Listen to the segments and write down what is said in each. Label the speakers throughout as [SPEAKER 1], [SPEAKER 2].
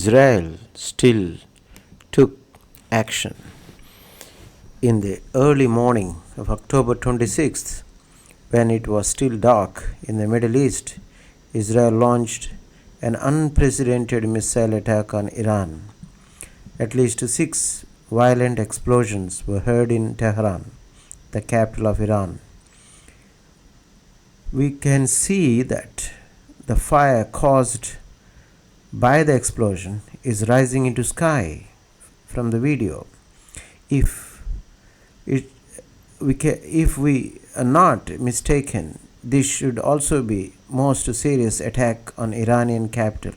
[SPEAKER 1] Israel still took action. In the early morning of October 26th, when it was still dark in the Middle East, Israel launched an unprecedented missile attack on Iran. At least six violent explosions were heard in Tehran, the capital of Iran. We can see that the fire caused by the explosion is rising into sky from the video. If it, if we are not mistaken, this should also be most serious attack on Iranian capital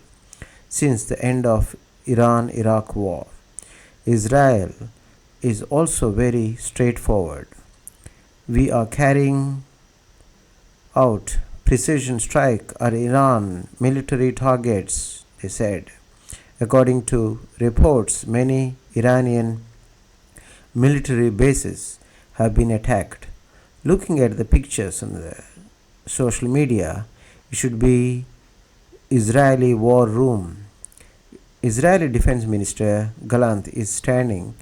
[SPEAKER 1] since the end of Iran-Iraq war. Israel is also very straightforward. We are carrying out precision strike on Iran military targets, they said. According to reports, many Iranian military bases have been attacked. Looking at the pictures on the social media, it should be Israeli war room. Israeli Defense Minister Gallant is standing,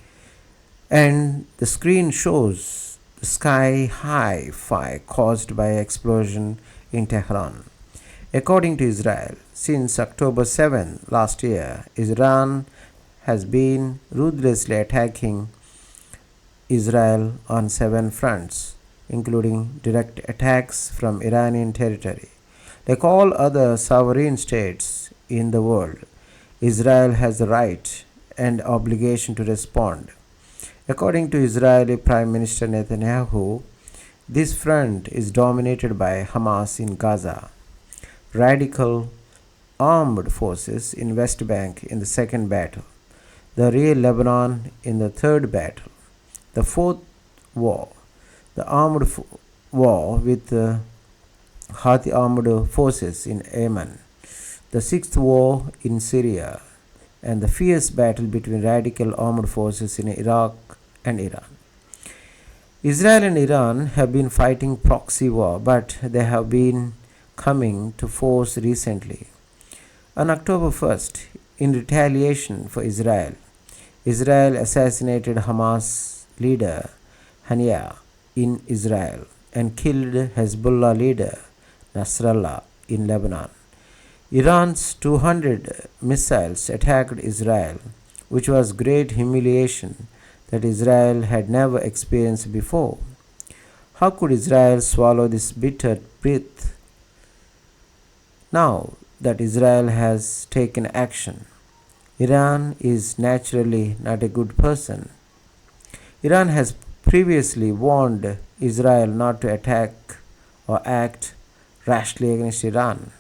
[SPEAKER 1] and the screen shows the sky-high fire caused by explosion in Tehran. According to Israel, since October 7 last year, Iran has been ruthlessly attacking Israel on 7 fronts, including direct attacks from Iranian territory. Like all other sovereign states in the world, Israel has the right and obligation to respond. According to Israeli Prime Minister Netanyahu, this front is dominated by Hamas in Gaza, radical armed forces in West Bank in the second battle, the real Lebanon in the third battle, the fourth war, the armed war with the Houthi armed forces in Yemen, the sixth war in Syria, and the fierce battle between radical armed forces in Iraq and Iran. Israel and Iran have been fighting proxy war, but they have been coming to force recently. On October 1st, in retaliation for Israel, Israel assassinated Hamas leader Haniya in Israel and killed Hezbollah leader Nasrallah in Lebanon. Iran's 200 missiles attacked Israel, which was great humiliation that Israel had never experienced before. How could Israel swallow this bitter breath now that Israel has taken action? Iran is naturally not a good person. Iran has previously warned Israel not to attack or act rashly against Iran.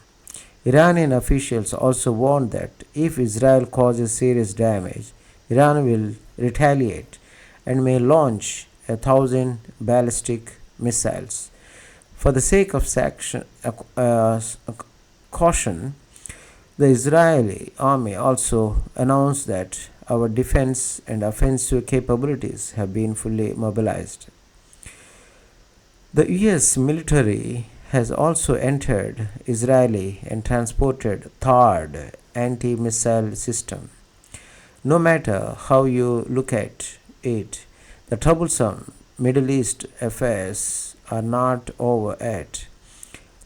[SPEAKER 1] Iranian officials also warned that if Israel causes serious damage, Iran will retaliate and may launch 1,000 ballistic missiles. For the sake of caution, the Israeli army also announced that our defense and offensive capabilities have been fully mobilized. The US military has also entered Israeli and transported THAAD anti-missile system. No matter how you look at it, the troublesome Middle East affairs are not over yet.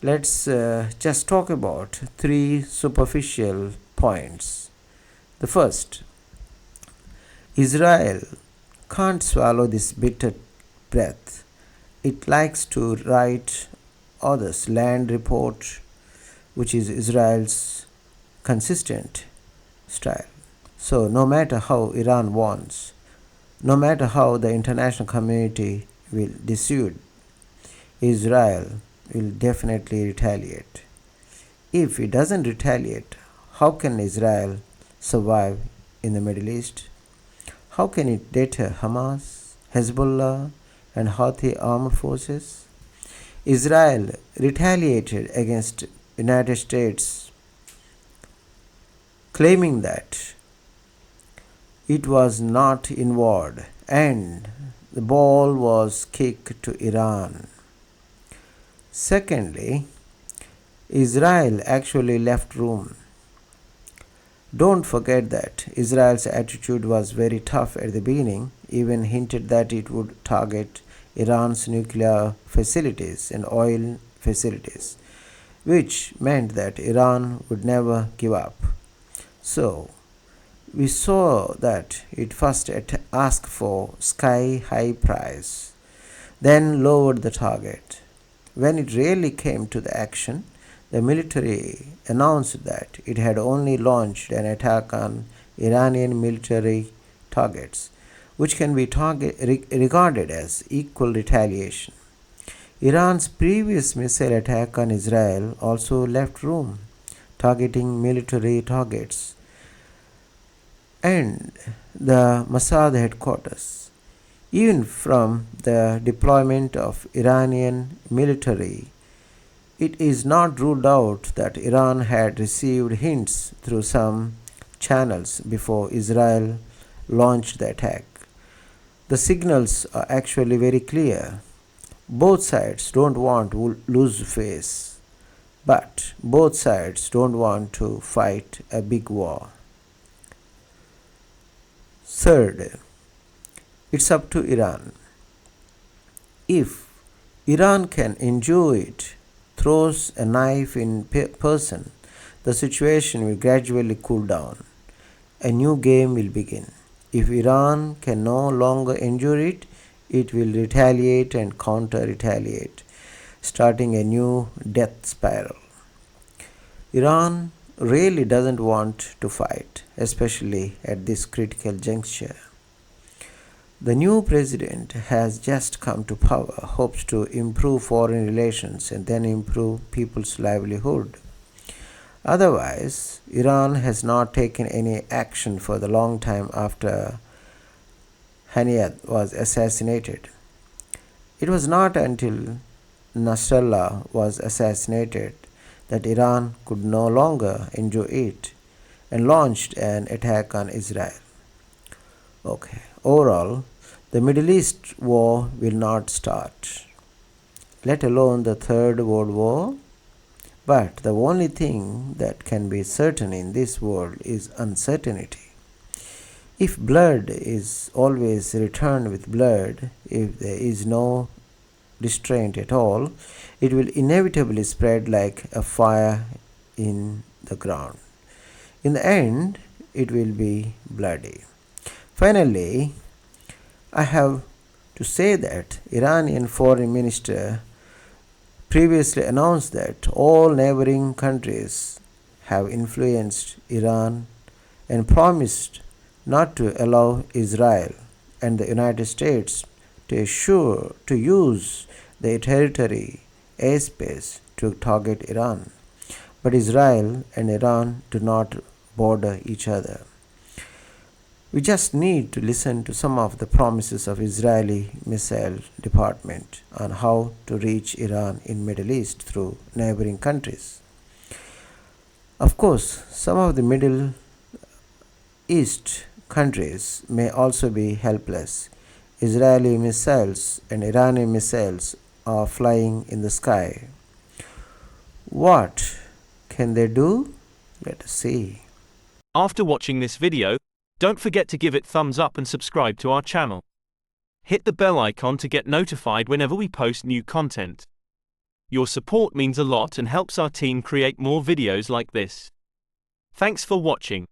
[SPEAKER 1] Let's just talk about 3 superficial points. The first, Israel can't swallow this bitter breath. It likes to write others' land report, which is Israel's consistent style. So no matter how Iran wants, no matter how the international community will dissuade, Israel will definitely retaliate. If it doesn't retaliate, how can Israel survive in the Middle East? How can it deter Hamas, Hezbollah, and Houthi armed forces? Israel retaliated against United States, claiming that it was not involved and the ball was kicked to Iran. Secondly, Israel actually left room Don't forget that Israel's attitude was very tough at the beginning, even hinted that it would target Iran's nuclear facilities and oil facilities, which meant that Iran would never give up. So, we saw that it first asked for sky-high price, then lowered the target. When it really came to the action, the military announced that it had only launched an attack on Iranian military targets, which can be regarded as equal retaliation. Iran's previous missile attack on Israel also left room, targeting military targets and the Mossad headquarters. Even from the deployment of Iranian military, it is not ruled out that Iran had received hints through some channels before Israel launched the attack. The signals are actually very clear. Both sides don't want to lose face, but both sides don't want to fight a big war. Third, it's up to Iran. If Iran can endure it, throws a knife in person, the situation will gradually cool down. A new game will begin. If Iran can no longer endure it, it will retaliate and counter-retaliate, starting a new death spiral. Iran really doesn't want to fight, especially at this critical juncture. The new president has just come to power, hopes to improve foreign relations and then improve people's livelihood. Otherwise, Iran has not taken any action for the long time after عنيفة was assassinated. It was not until Nasrallah was assassinated that Iran could no longer endure it and launched an attack on Israel. Okay, overall, the Middle East war will not start, let alone the Third World War. But the only thing that can be certain in this world is uncertainty. If blood is always returned with blood, if there is no restraint at all, it will inevitably spread like a fire in the ground. In the end, it will be bloody. Finally, I have to say that Iranian Foreign Minister previously announced that all neighboring countries have influenced Iran and promised not to allow Israel and the United States to use their territory, airspace to target Iran. But Israel and Iran do not border each other. We just need to listen to some of the promises of Israeli missile department on how to reach Iran in Middle East through neighboring countries. Of course, some of the Middle East countries may also be helpless. Israeli missiles and Iranian missiles are flying in the sky. What can they do? Let us see.
[SPEAKER 2] After watching this video, don't forget to give it thumbs up and subscribe to our channel. Hit the bell icon to get notified whenever we post new content. Your support means a lot and helps our team create more videos like this. Thanks for watching.